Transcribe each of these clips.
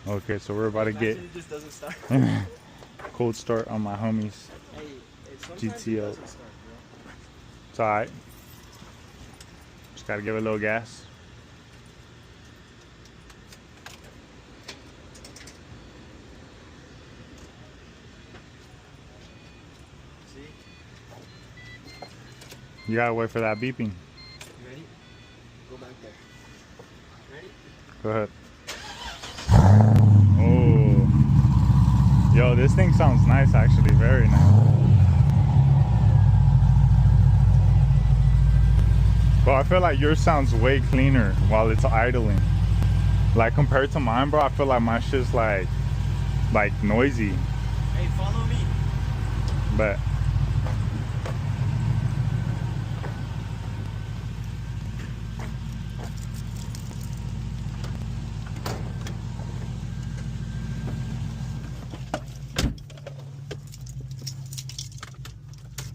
Okay, so we're about to get It just doesn't start. cold start on my homies. Hey, sometimes GTO. it doesn't start, bro. It's alright. Just gotta give it a little gas. See? You gotta wait for that beeping. You ready? Go back there. Ready? Go ahead. Oh. Yo, this thing sounds nice actually, very nice. Bro, I feel like yours sounds way cleaner while it's idling. Like compared to mine, bro, I feel like my shit's like noisy. Hey, follow me. But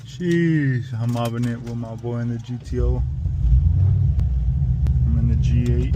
sheesh, I'm mobbing it with my boy in the GTO. I'm in the G8.